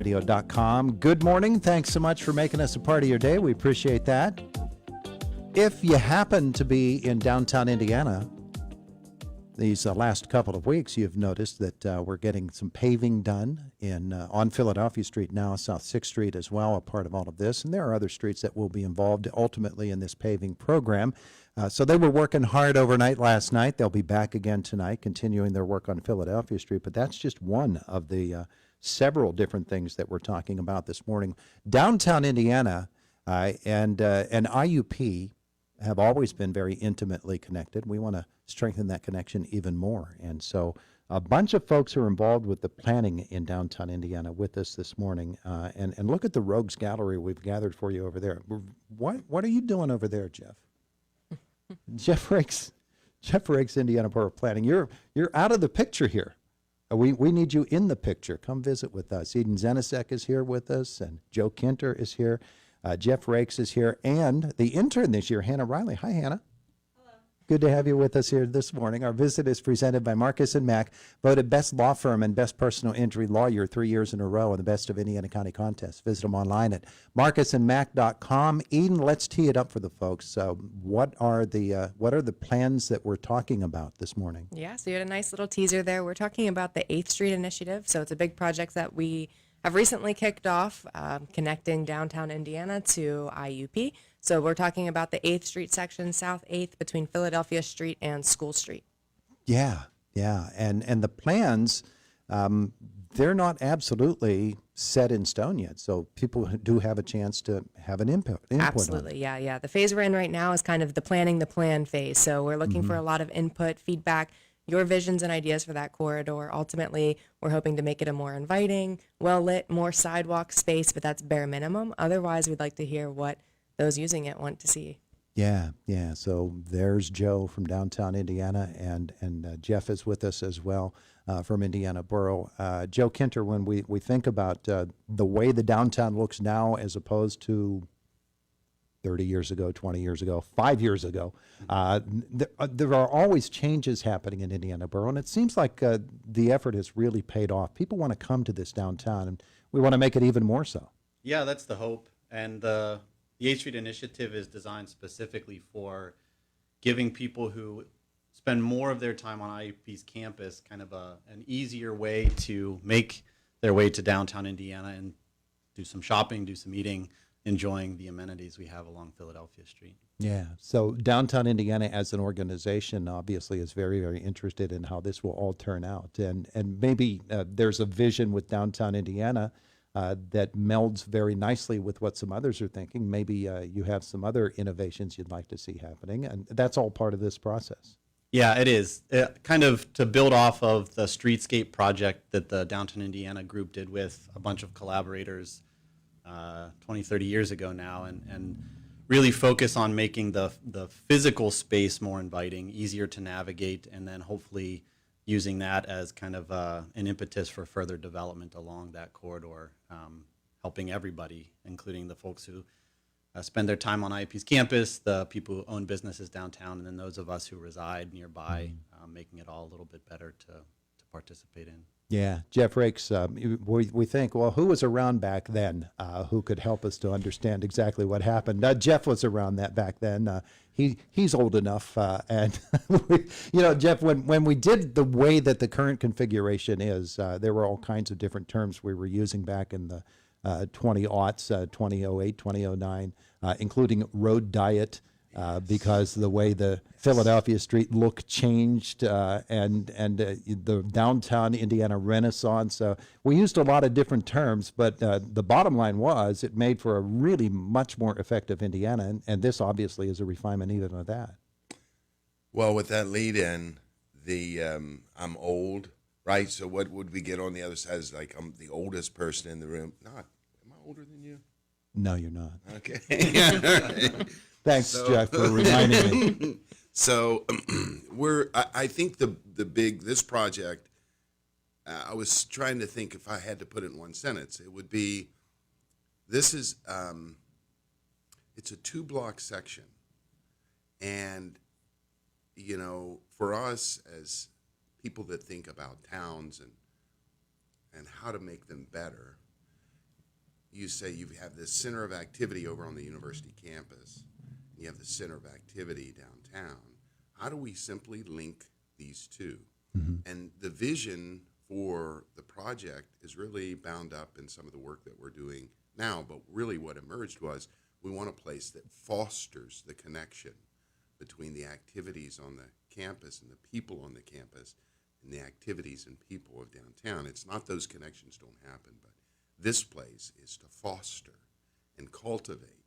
radio.com. Good morning. Thanks so much for making us a part of your day. We appreciate that. If you happen to be in downtown Indiana, these last couple of weeks, you've noticed that we're getting some paving done on Philadelphia Street now, South 6th Street as well, a part of all of this. And there are other streets that will be involved ultimately in this paving program. So they were working hard overnight last night. They'll be back again tonight, continuing their work on Philadelphia Street. But that's just one of the several different things that we're talking about this morning. Downtown Indiana and IUP have always been very intimately connected. We want to strengthen that connection even more. And so a bunch of folks are involved with the planning in downtown Indiana with us this morning. And look at the Rogues Gallery we've gathered for you over there. What are you doing over there, Jeff? Jeff Raykes, Indiana Borough Planning. You're out of the picture here. We need you in the picture. Come visit with us. Eden Zenisek is here with us, and Joe Kinter is here. Jeff Raykes is here, and the intern this year, Hannah Riley. Hi, Hannah. Hello. Good to have you with us here this morning. Our visit is presented by Marcus & Mack, voted Best Law Firm and Best Personal Injury Lawyer 3 years in a row in the Best of Indiana County contest. Visit them online at marcusandmack.com. Eden, let's tee it up for the folks. What are the plans that we're talking about this morning? Yeah, so you had a nice little teaser there. We're talking about the 8th Street Initiative. So it's a big project that we have recently kicked off, connecting downtown Indiana to IUP. So we're talking about the 8th Street section, South 8th, between Philadelphia Street and School Street. Yeah. And the plans, they're not absolutely set in stone yet. So people do have a chance to have an input Absolutely, yeah. The phase we're in right now is kind of the planning the plan phase. So we're looking for a lot of input, feedback, your visions and ideas for that corridor. Ultimately, we're hoping to make it a more inviting, well-lit, more sidewalk space, but that's bare minimum. Otherwise, we'd like to hear what those using it want to see. Yeah. So there's Joe from downtown Indiana, and Jeff is with us as well from Indiana Borough. Joe Kinter, when we think about the way the downtown looks now as opposed to 30 years ago, 20 years ago, 5 years ago. There are always changes happening in Indiana Borough, and it seems like the effort has really paid off. People want to come to this downtown, and we want to make it even more so. Yeah, that's the hope. And the 8th Street Initiative is designed specifically for giving people who spend more of their time on IUP's campus kind of an easier way to make their way to downtown Indiana and do some shopping, do some eating, enjoying the amenities we have along Philadelphia Street. Yeah, so downtown Indiana as an organization obviously is very, very interested in how this will all turn out. And maybe there's a vision with downtown Indiana that melds very nicely with what some others are thinking. Maybe you have some other innovations you'd like to see happening, and that's all part of this process. Yeah, it is. Kind of to build off of the streetscape project that the Downtown Indiana group did with a bunch of collaborators 20, 30 years ago now, and really focus on making the physical space more inviting, easier to navigate, and then hopefully using that as kind of an impetus for further development along that corridor, helping everybody, including the folks who spend their time on IUP's campus, the people who own businesses downtown, and then those of us who reside nearby, making it all a little bit better to participate in. Yeah, Jeff Raykes, we think, well, who was around back then who could help us to understand exactly what happened? Jeff was around that back then. He's old enough. And, Jeff, when we did the way that the current configuration is, there were all kinds of different terms we were using back in the 20-aughts, 2008, 2009, including road diet, because the way the Philadelphia Street look changed and the downtown Indiana Renaissance. We used a lot of different terms, but the bottom line was it made for a really much more effective Indiana, and this obviously is a refinement even of that. Well, with that lead in, I'm old, right? So what would we get on the other side is like I'm the oldest person in the room. Am I older than you? No, you're not. Okay. Thanks, Jeff, for reminding me. So I think this project, I was trying to think if I had to put it in one sentence, it would be, it's a 2-block section. And, for us as people that think about towns and how to make them better, you say you have this center of activity over on the university campus, and you have the center of activity downtown. How do we simply link these two? And the vision for the project is really bound up in some of the work that we're doing now, but really what emerged was we want a place that fosters the connection between the activities on the campus and the people on the campus and the activities and people of downtown. It's not those connections don't happen, but this place is to foster and cultivate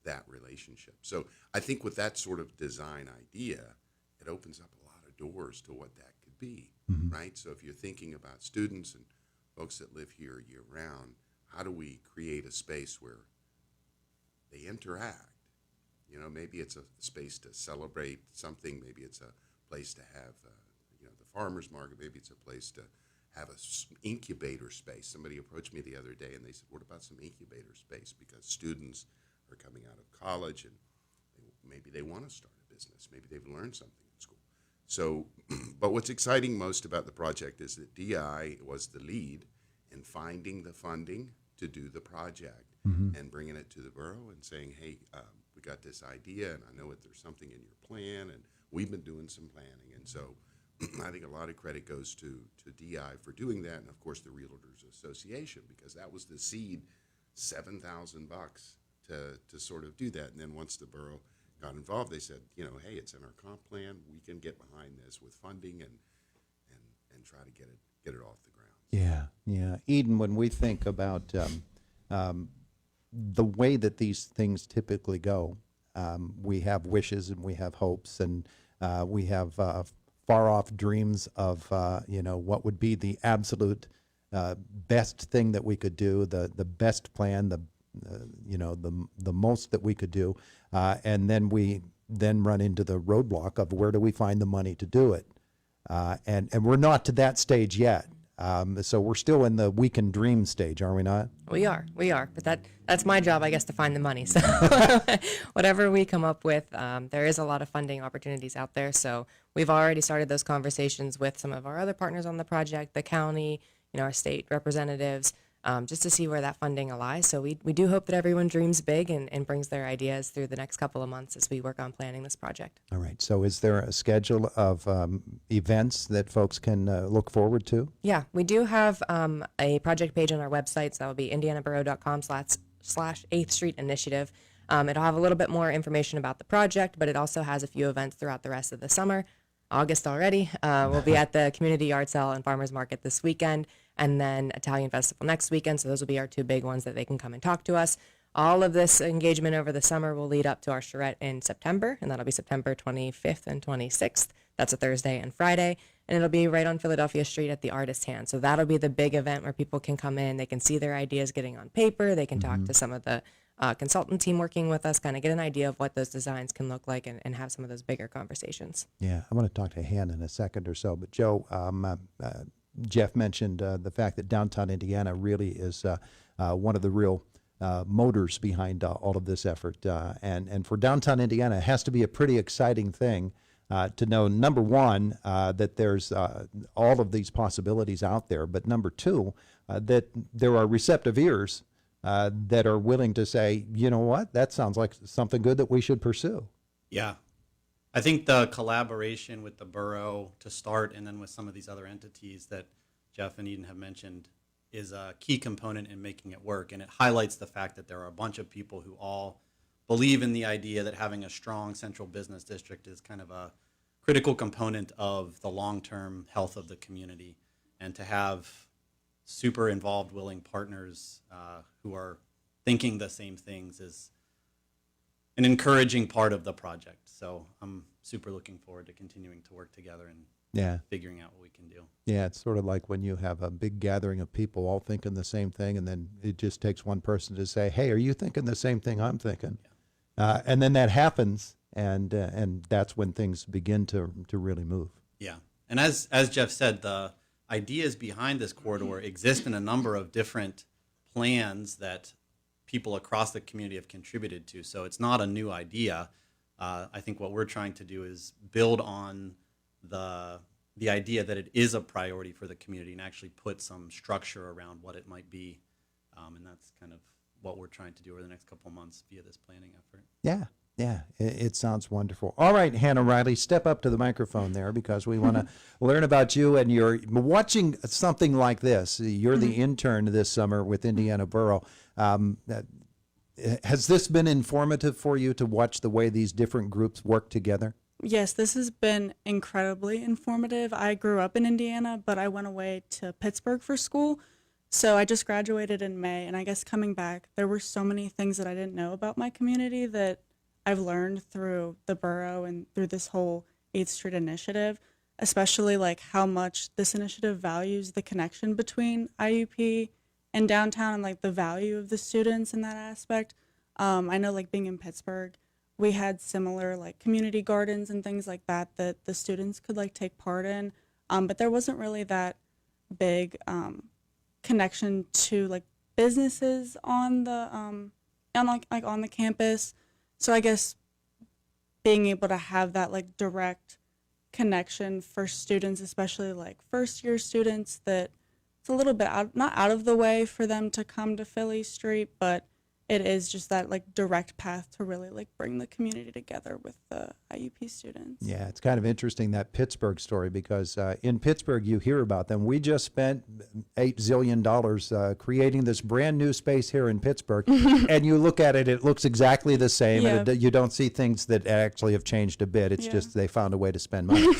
that relationship. So I think with that sort of design idea, it opens up a lot of doors to what that could be, right? So if you're thinking about students and folks that live here year round, how do we create a space where they interact? You know, maybe it's a space to celebrate something. Maybe it's a place to have, the farmer's market. Maybe it's a place to have a incubator space. Somebody approached me the other day and they said, what about some incubator space? Because students are coming out of college and maybe they want to start a business. Maybe they've learned something in school. So, but what's exciting most about the project is that DI was the lead in finding the funding to do the project and bringing it to the borough and saying, hey, we got this idea and I know that there's something in your plan and we've been doing some planning. And so I think a lot of credit goes to DI for doing that, and of course the Realtors Association, because that was the seed, $7,000 to sort of do that. And then once the borough got involved, they said, hey, it's in our comp plan. We can get behind this with funding and try to get it off the ground. Yeah. Eden, when we think about the way that these things typically go, we have wishes and we have hopes and we have far off dreams of what would be the absolute best thing that we could do, the best plan, the most that we could do, and then we run into the roadblock of where do we find the money to do it, and we're not to that stage yet. So we're still in the we can dream stage, are we not? We are, but that's my job, I guess, to find the money. So whatever we come up with, there is a lot of funding opportunities out there. So we've already started those conversations with some of our other partners on the project, the county, our state representatives, just to see where that funding lies. So we do hope that everyone dreams big and brings their ideas through the next couple of months as we work on planning this project. All right. So is there a schedule of events that folks can look forward to? Yeah, we do have a project page on our website. So that will be indianaborough.com/8th Street Initiative. It'll have a little bit more information about the project, but it also has a few events throughout the rest of the summer. August already. We'll be at the Community Yard Sale and Farmers Market this weekend, and then Italian Festival next weekend. So those will be our two big ones that they can come and talk to us. All of this engagement over the summer will lead up to our charrette in September, and that'll be September 25th and 26th. That's a Thursday and Friday, and it'll be right on Philadelphia Street at the Artist's Hand. So that'll be the big event where people can come in, they can see their ideas getting on paper, they can talk to some of the consultant team working with us, kind of get an idea of what those designs can look like and have some of those bigger conversations. Yeah, I want to talk to Han in a second or so, but Joe, Jeff mentioned the fact that downtown Indiana really is one of the real motors behind all of this effort. And for downtown Indiana, it has to be a pretty exciting thing to know, number one, that there's all of these possibilities out there, but number two, that there are receptive ears that are willing to say, you know what, that sounds like something good that we should pursue. Yeah. I think the collaboration with the borough to start and then with some of these other entities that Jeff and Eden have mentioned is a key component in making it work. And it highlights the fact that there are a bunch of people who all believe in the idea that having a strong central business district is kind of a critical component of the long-term health of the community. And to have super involved, willing partners who are thinking the same things is an encouraging part of the project. So I'm super looking forward to continuing to work together and figuring out what we can do. Yeah, it's sort of like when you have a big gathering of people all thinking the same thing, and then it just takes one person to say, hey, are you thinking the same thing I'm thinking? Yeah. And then that happens, and that's when things begin to really move. Yeah, and as Jeff said, the ideas behind this corridor exist in a number of different plans that people across the community have contributed to. So it's not a new idea. I think what we're trying to do is build on the idea that it is a priority for the community and actually put some structure around what it might be And that's kind of what we're trying to do over the next couple of months via this planning effort. Yeah, yeah, it sounds wonderful. All right, Hannah Riley, step up to the microphone there because we want to learn about you, and you're watching something like this. You're the intern this summer with Indiana Borough. Has this been informative for you to watch the way these different groups work together? Yes, this has been incredibly informative. I grew up in Indiana, but I went away to Pittsburgh for school. So I just graduated in May, and I guess coming back, there were so many things that I didn't know about my community that I've learned through the borough and through this whole 8th Street initiative, especially like how much this initiative values the connection between IUP and downtown and like the value of the students in that aspect. I know like being in Pittsburgh, we had similar like community gardens and things like that that the students could like take part in, but there wasn't really that big connection to like businesses on the on the campus. So I guess being able to have that like direct connection for students, especially like first year students, that it's a little bit not out of the way for them to come to Philly Street, but it is just that like direct path to really like bring the community together with the IUP students. Yeah, it's kind of interesting, that Pittsburgh story, because in Pittsburgh you hear about them. We just spent $8 zillion creating this brand new space here in Pittsburgh, and you look at it, it looks exactly the same, Yeah. and you don't see things that actually have changed a bit. It's Yeah. just they found a way to spend money.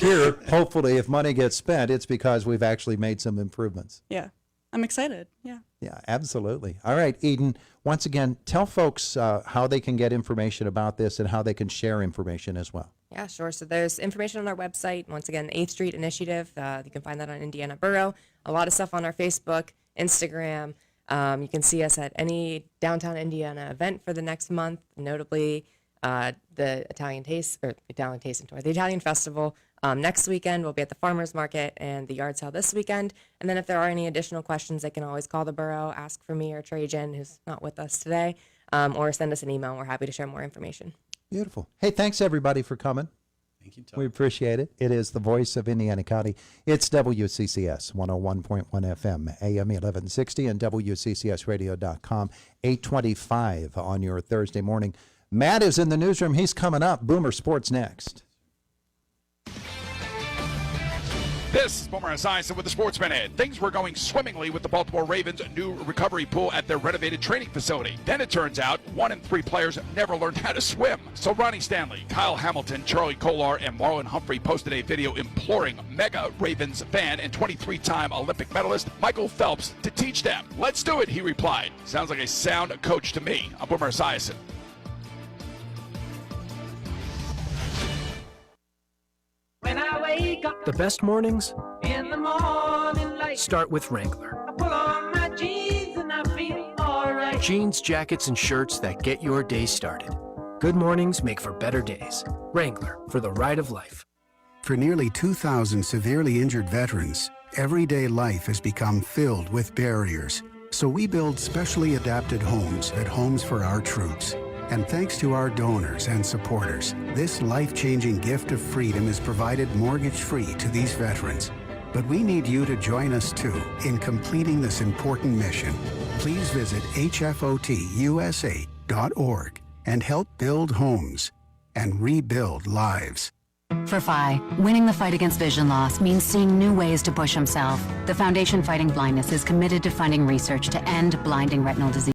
Here, hopefully, if money gets spent, it's because we've actually made some improvements. Yeah, I'm excited. Yeah. Yeah, absolutely. All right, Eden, once again, tell folks how they can get information about this and how they can share information as well. Yeah, sure. So there's information on our website. Once again, 8th Street Initiative. You can find that on Indiana Borough. A lot of stuff on our Facebook, Instagram. You can see us at any downtown Indiana event for the next month, notably the Italian Taste and Tour, the Italian Festival. Next weekend, we'll be at the Farmers Market and the yard sale this weekend. And then if there are any additional questions, they can always call the borough, ask for me or Trajan, who's not with us today, or send us an email. We're happy to share more information. Beautiful. Hey, thanks everybody for coming. Thank you, Tom. We appreciate it. It is the voice of Indiana County. It's WCCS 101.1 FM, AM 1160, and WCCSradio.com, 825 on your Thursday morning. Matt is in the newsroom. He's coming up. Boomer Sports next. This is Boomer Esiason with the Sports Minute. Things were going swimmingly with the Baltimore Ravens' new recovery pool at their renovated training facility. Then it turns out 1 in 3 players never learned how to swim. So Ronnie Stanley, Kyle Hamilton, Charlie Kolar, and Marlon Humphrey posted a video imploring mega Ravens fan and 23-time Olympic medalist Michael Phelps to teach them. Let's do it, he replied. Sounds like a sound coach to me. I'm Boomer Esiason. When I wake up The best mornings in the morning light, start with Wrangler. I pull on my jeans and I feel alright. Jeans, jackets, and shirts that get your day started. Good mornings make for better days. Wrangler, for the ride of life. For nearly 2,000 severely injured veterans, everyday life has become filled with barriers. So we build specially adapted homes at Homes for Our Troops. And thanks to our donors and supporters, this life-changing gift of freedom is provided mortgage-free to these veterans. But we need you to join us too in completing this important mission. Please visit hfotusa.org and help build homes and rebuild lives. For Phi, winning the fight against vision loss means seeing new ways to push himself. The Foundation Fighting Blindness is committed to funding research to end blinding retinal disease.